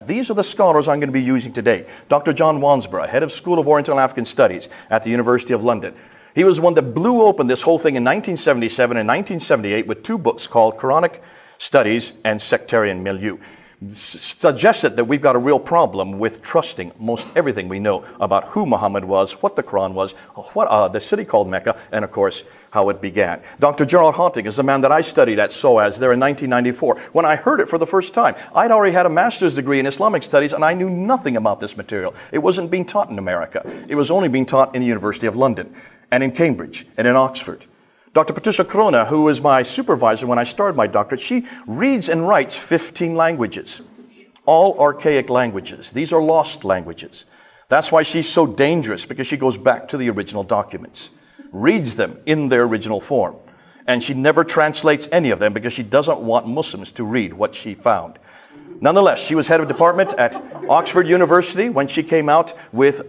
These are the scholars I'm going to be using today. Dr. John Wansborough, head of School of Oriental and African Studies at the University of London. He was the one that blew open this whole thing in 1977 and 1978 with two books called Quranic Studies and Sectarian Milieu. Suggested that we've got a real problem with trusting most everything we know about who Muhammad was, what the Quran was, what the city called Mecca, and of course, how it began. Dr. Gerald Honting is the man that I studied at SOAS there in 1994. When I heard it for the first time, I'd already had a master's degree in Islamic studies and I knew nothing about this material. It wasn't being taught in America. It was only being taught in the University of London and in Cambridge and in Oxford. Dr. Patricia Corona, who was my supervisor when I started my doctorate, she reads and writes 15 languages, all archaic languages. These are lost languages. That's why she's so dangerous, because she goes back to the original documents, reads them in their original form. And she never translates any of them because she doesn't want Muslims to read what she found. Nonetheless, she was head of department at Oxford University when she came out with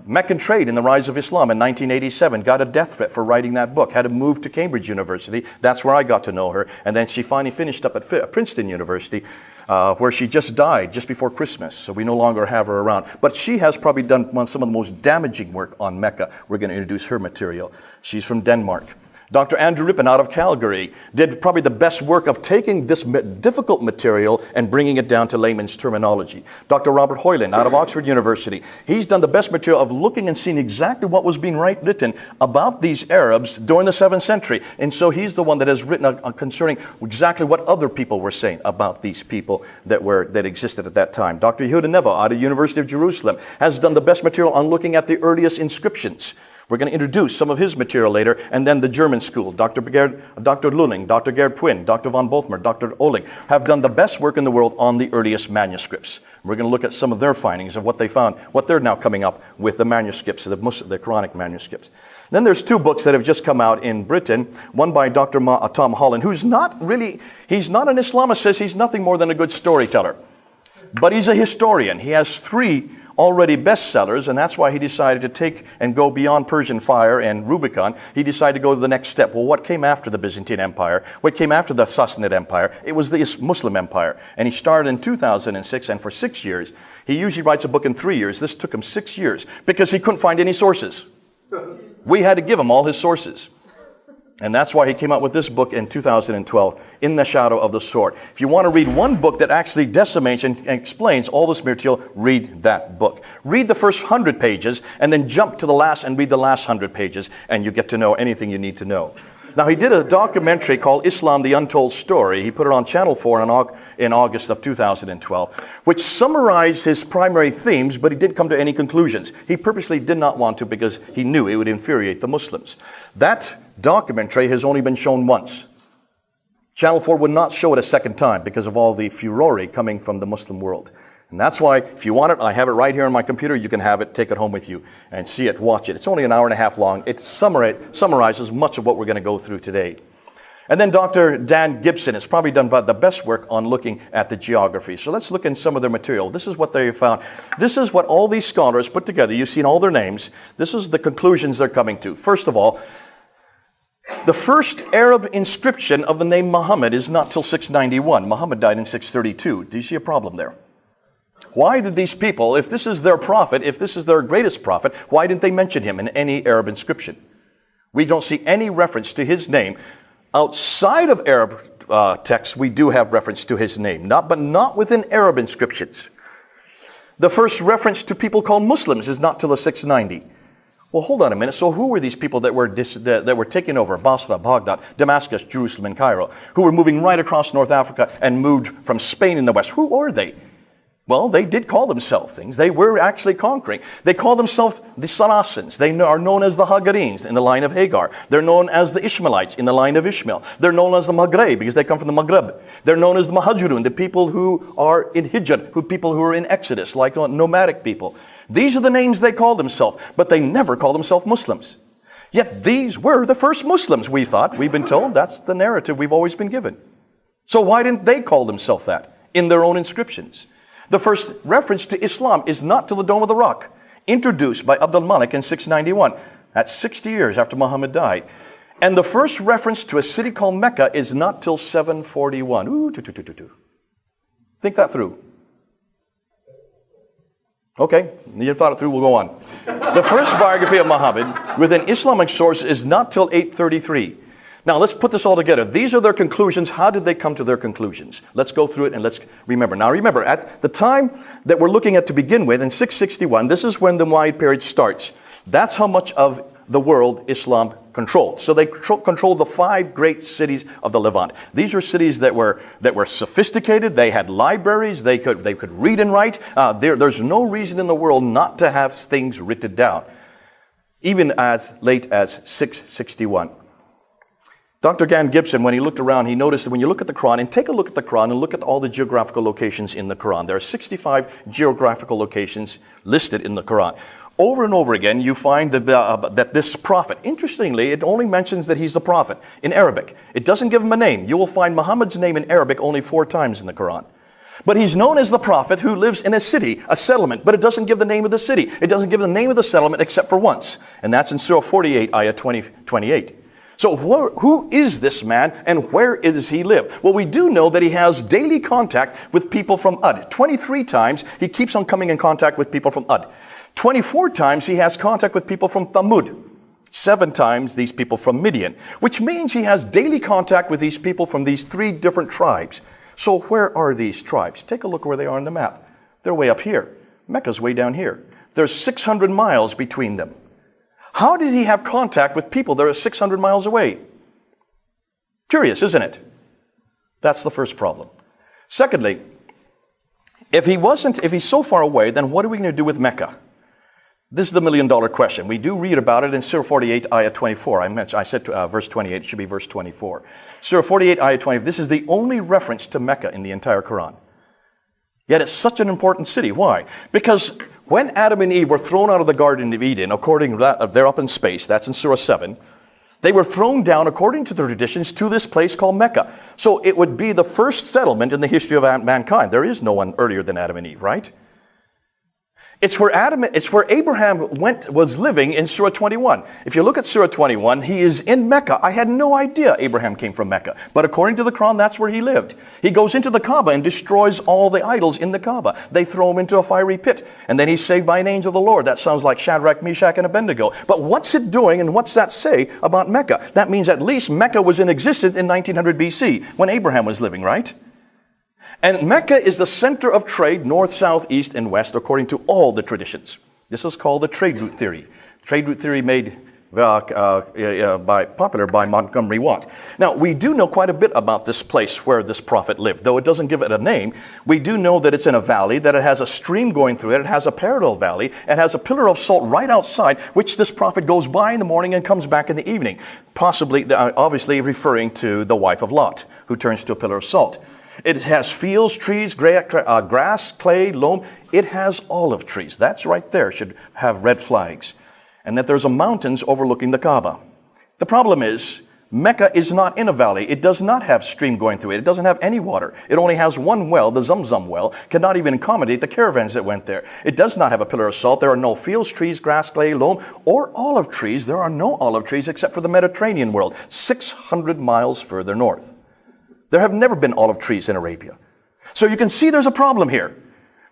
Meccan Trade in the Rise of Islam in 1987, got a death threat for writing that book, had to move to Cambridge University. That's where I got to know her. And then she finally finished up at Princeton University, where she just died just before Christmas. So we no longer have her around. But she has probably done some of the most damaging work on Mecca. We're going to introduce her material. She's from Denmark. Dr. Andrew Rippon out of Calgary did probably the best work of taking this difficult material and bringing it down to layman's terminology. Dr. Robert Hoyland out of Oxford University, he's done the best material of looking and seeing exactly what was being written about these Arabs during the 7th century. And so he's the one that has written concerning exactly what other people were saying about these people that existed at that time. Dr. Yehuda Nevo out of University of Jerusalem has done the best material on looking at the earliest inscriptions. We're going to introduce some of his material later, and then the German school, Dr. Lulling, Dr. Gerd Puyn, Dr. von Bothmer, Dr. Oling, have done the best work in the world on the earliest manuscripts. We're going to look at some of their findings of what they found, what they're now coming up with the manuscripts, the Quranic manuscripts. Then there's two books that have just come out in Britain, one by Dr. Tom Holland, who's not really, he's not an Islamist, he's nothing more than a good storyteller. But he's a historian. He has 3 already bestsellers, and that's why he decided to take and go beyond Persian Fire and Rubicon. He decided to go to the next step. Well, what came after the Byzantine Empire? What came after the Sassanid Empire? It was the Muslim Empire. And he started in 2006, and for 6 years, he usually writes a book in 3 years. This took him 6 years because he couldn't find any sources. We had to give him all his sources. And that's why he came out with this book in 2012, In the Shadow of the Sword. If you want to read one book that actually decimates and explains all this material, read that book. Read the first 100 pages and then jump to the last and read the last 100 pages, and you get to know anything you need to know. Now, he did a documentary called Islam, the Untold Story. He put it on Channel 4 in August of 2012, which summarized his primary themes, but he didn't come to any conclusions. He purposely did not want to because he knew it would infuriate the Muslims. That documentary has only been shown once. Channel 4 would not show it a second time because of all the furore coming from the Muslim world. And that's why, if you want it, I have it right here on my computer. You can have it, take it home with you, and see it, watch it. It's only an hour and a half long. It summarizes much of what we're going to go through today. And then Dr. Dan Gibson has probably done the best work on looking at the geography. So let's look in some of their material. This is what they found. This is what all these scholars put together. You've seen all their names. This is the conclusions they're coming to. First of all, the first Arab inscription of the name Muhammad is not till 691. Muhammad died in 632. Do you see a problem there? Why did these people, if this is their prophet, if this is their greatest prophet, why didn't they mention him in any Arab inscription? We don't see any reference to his name. Outside of Arab texts, we do have reference to his name, but not within Arab inscriptions. The first reference to people called Muslims is not till the 690. Well, hold on a minute. So who were these people that were taking over Basra, Baghdad, Damascus, Jerusalem, and Cairo, who were moving right across North Africa and moved from Spain in the west? Who are they? Well, they did call themselves things. They were actually conquering. They call themselves the Saracens. They are known as the Hagarenes in the line of Hagar. They're known as the Ishmaelites in the line of Ishmael. They're known as the Maghreb because they come from the Maghreb. They're known as the Muhajirun, the people who are in Hijr, people who are in Exodus, like nomadic people. These are the names they call themselves, but they never call themselves Muslims. Yet these were the first Muslims, we thought. We've been told that's the narrative we've always been given. So why didn't they call themselves that in their own inscriptions? The first reference to Islam is not till the Dome of the Rock, introduced by Abdul Malik in 691. That's 60 years after Muhammad died. And the first reference to a city called Mecca is not till 741. Think that through. Okay, you thought it through, we'll go on. The first biography of Muhammad with an Islamic source is not till 833. Now, let's put this all together. These are their conclusions. How did they come to their conclusions? Let's go through it and let's remember. Now, remember, at the time that we're looking at to begin with, in 661, this is when the Umayyad period starts. That's how much of the world Islam controlled. So they controlled the 5 great cities of the Levant. These were cities that were sophisticated. They had libraries. They could read and write. There's no reason in the world not to have things written down, even as late as 661. Dr. Gan Gibson, when he looked around, he noticed that when you look at the Quran, and take a look at the Quran and look at all the geographical locations in the Quran. There are 65 geographical locations listed in the Quran. Over and over again, you find that this prophet, interestingly, it only mentions that he's a prophet in Arabic. It doesn't give him a name. You will find Muhammad's name in Arabic only 4 times in the Quran. But he's known as the prophet who lives in a city, a settlement, but it doesn't give the name of the city. It doesn't give the name of the settlement except for once, and that's in Surah 48, ayah 28. So who is this man and where does he live? Well, we do know that he has daily contact with people from Ud. 23 times he keeps on coming in contact with people from Ud. 24 times he has contact with people from Thamud. 7 times these people from Midian, which means he has daily contact with these people from these 3 different tribes. So where are these tribes? Take a look where they are on the map. They're way up here. Mecca's way down here. There's 600 miles between them. How did he have contact with people that are 600 miles away? Curious, isn't it? That's the first problem. Secondly, if he's so far away, then what are we going to do with Mecca? This is the million-dollar question. We do read about it in Surah 48, ayah 24. I said verse 28. It should be verse 24. Surah 48, ayah 20. This is the only reference to Mecca in the entire Quran. Yet it's such an important city. Why? Because when Adam and Eve were thrown out of the Garden of Eden, according to that, they're up in space. That's in Surah 7. They were thrown down, according to the traditions, to this place called Mecca. So it would be the first settlement in the history of mankind. There is no one earlier than Adam and Eve, right? It's where Abraham was living in Surah 21. If you look at Surah 21, he is in Mecca. I had no idea Abraham came from Mecca. But according to the Quran, that's where he lived. He goes into the Kaaba and destroys all the idols in the Kaaba. They throw him into a fiery pit. And then he's saved by an angel of the Lord. That sounds like Shadrach, Meshach, and Abednego. But what's it doing and what's that say about Mecca? That means at least Mecca was in existence in 1900 BC when Abraham was living, right? And Mecca is the center of trade, north, south, east, and west, according to all the traditions. This is called the trade route theory. Trade route theory made popular by Montgomery Watt. Now, we do know quite a bit about this place where this prophet lived. Though it doesn't give it a name, we do know that it's in a valley, that it has a stream going through it, it has a parallel valley, it has a pillar of salt right outside, which this prophet goes by in the morning and comes back in the evening. Possibly, obviously referring to the wife of Lot, who turns to a pillar of salt. It has fields, trees, grass, clay, loam. It has olive trees. That's right there. Should have red flags. And that there's a mountains overlooking the Kaaba. The problem is, Mecca is not in a valley. It does not have stream going through it. It doesn't have any water. It only has one well, the Zamzam well. Cannot even accommodate the caravans that went there. It does not have a pillar of salt. There are no fields, trees, grass, clay, loam, or olive trees. There are no olive trees except for the Mediterranean world, 600 miles further north. There have never been olive trees in Arabia. So you can see there's a problem here.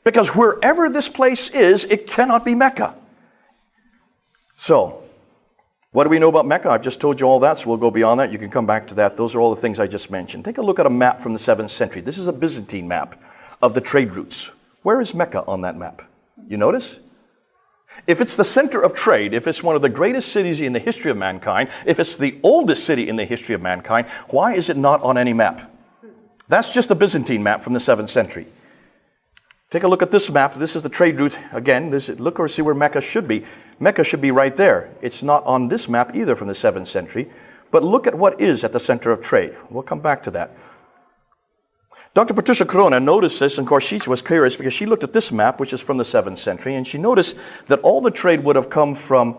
Because wherever this place is, it cannot be Mecca. So, what do we know about Mecca? I've just told you all that, so we'll go beyond that. You can come back to that. Those are all the things I just mentioned. Take a look at a map from the 7th century. This is a Byzantine map of the trade routes. Where is Mecca on that map? You notice? If it's the center of trade, if it's one of the greatest cities in the history of mankind, if it's the oldest city in the history of mankind, why is it not on any map? That's just a Byzantine map from the 7th century. Take a look at this map. This is the trade route. Again, look or see where Mecca should be. Mecca should be right there. It's not on this map either from the 7th century. But look at what is at the center of trade. We'll come back to that. Dr. Patricia Corona noticed this, and of course she was curious because she looked at this map, which is from the 7th century, and she noticed that all the trade would have come from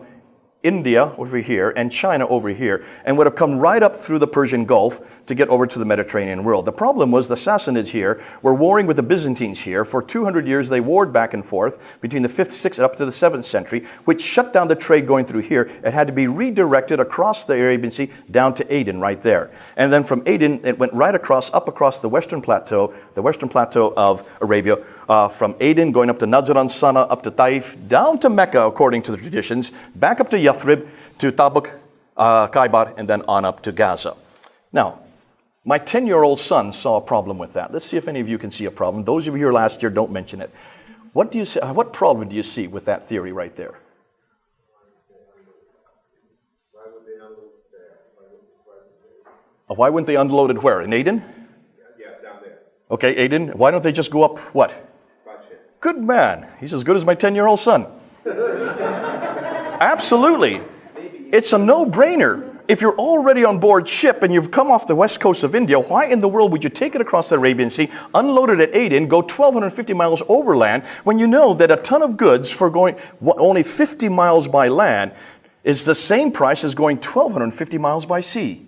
India over here and China over here, and would have come right up through the Persian Gulf to get over to the Mediterranean world. The problem was the Sassanids here were warring with the Byzantines here. For 200 years they warred back and forth between the 5th, 6th, up to the 7th century, which shut down the trade going through here. It had to be redirected across the Arabian Sea down to Aden right there. And then from Aden it went right across, up across the western plateau of Arabia, from Aden, going up to Najran, Sana, up to Taif, down to Mecca, according to the traditions, back up to Yathrib, to Tabuk, Khaybar, and then on up to Gaza. Now, my 10-year-old son saw a problem with that. Let's see if any of you can see a problem. Those of you here last year, don't mention it. What problem do you see with that theory right there? Why wouldn't they unload it where? In Aden? Yeah, down there. Okay, Aden. Why don't they just go up what? Good man. He's as good as my 10-year-old son. Absolutely. It's a no-brainer. If you're already on board ship and you've come off the west coast of India, why in the world would you take it across the Arabian Sea, unload it at Aden, go 1,250 miles overland, when you know that a ton of goods for going only 50 miles by land is the same price as going 1,250 miles by sea?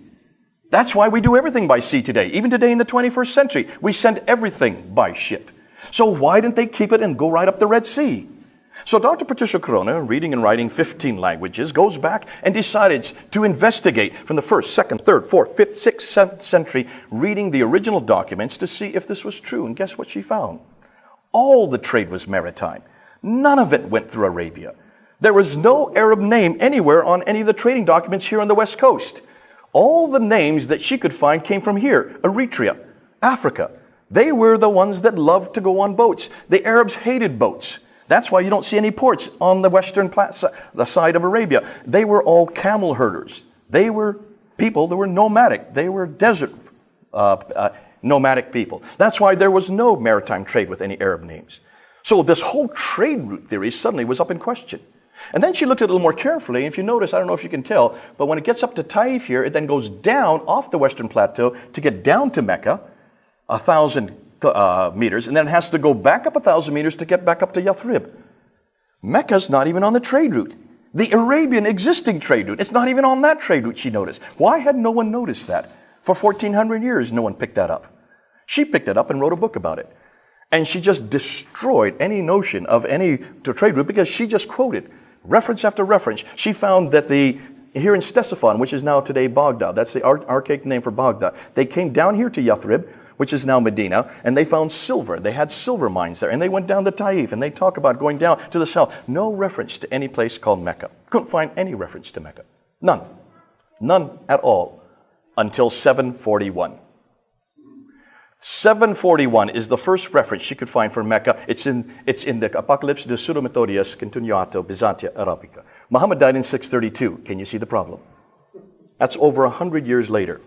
That's why we do everything by sea today. Even today in the 21st century, we send everything by ship. So why didn't they keep it and go right up the Red Sea? So Dr. Patricia Corona, reading and writing 15 languages, goes back and decides to investigate from the 1st, 2nd, 3rd, 4th, 5th, 6th, 7th century, reading the original documents to see if this was true. And guess what she found? All the trade was maritime. None of it went through Arabia. There was no Arab name anywhere on any of the trading documents here on the West Coast. All the names that she could find came from here, Eritrea, Africa. They were the ones that loved to go on boats. The Arabs hated boats. That's why you don't see any ports on the western the side of Arabia. They were all camel herders. They were people that were nomadic. They were desert nomadic people. That's why there was no maritime trade with any Arab names. So this whole trade route theory suddenly was up in question. And then she looked at it a little more carefully. If you notice, I don't know if you can tell, but when it gets up to Taif here, it then goes down off the western plateau to get down to Mecca, 1,000 meters, and then it has to go back up 1,000 meters to get back up to Yathrib. Mecca's not even on the trade route. The Arabian existing trade route, it's not even on that trade route, she noticed. Why had no one noticed that? For 1,400 years, no one picked that up. She picked it up and wrote a book about it. And she just destroyed any notion of any trade route because she just quoted reference after reference. She found that here in Ctesiphon, which is now today Baghdad, that's the archaic name for Baghdad, they came down here to Yathrib, which is now Medina, and they found silver. They had silver mines there, and they went down to Taif, and they talk about going down to the south. No reference to any place called Mecca. Couldn't find any reference to Mecca. None. None at all. Until 741. 741 is the first reference she could find for Mecca. It's in the Apocalypse de Pseudo Methodius Continuato Byzantia Arabica. Muhammad died in 632. Can you see the problem? That's over 100 years later.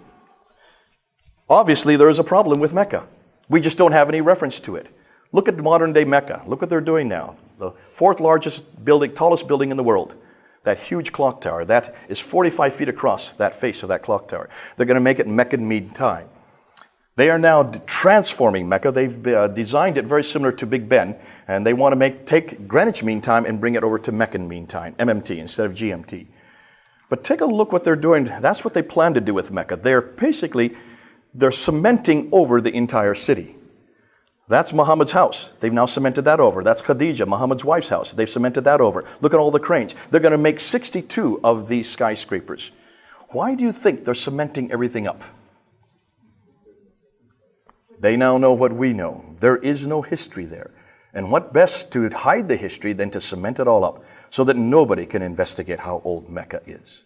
Obviously, there is a problem with Mecca. We just don't have any reference to it. Look at modern day Mecca. Look what they're doing now. The 4th largest building, tallest building in the world. That huge clock tower. That is 45 feet across, that face of that clock tower. They're going to make it Meccan Mean Time. They are now transforming Mecca. They've designed it very similar to Big Ben, and they want to take Greenwich Mean Time and bring it over to Meccan Mean Time, MMT, instead of GMT. But take a look what they're doing. That's what they plan to do with Mecca. They're cementing over the entire city. That's Muhammad's house. They've now cemented that over. That's Khadija, Muhammad's wife's house. They've cemented that over. Look at all the cranes. They're going to make 62 of these skyscrapers. Why do you think they're cementing everything up? They now know what we know. There is no history there. And what best to hide the history than to cement it all up so that nobody can investigate how old Mecca is.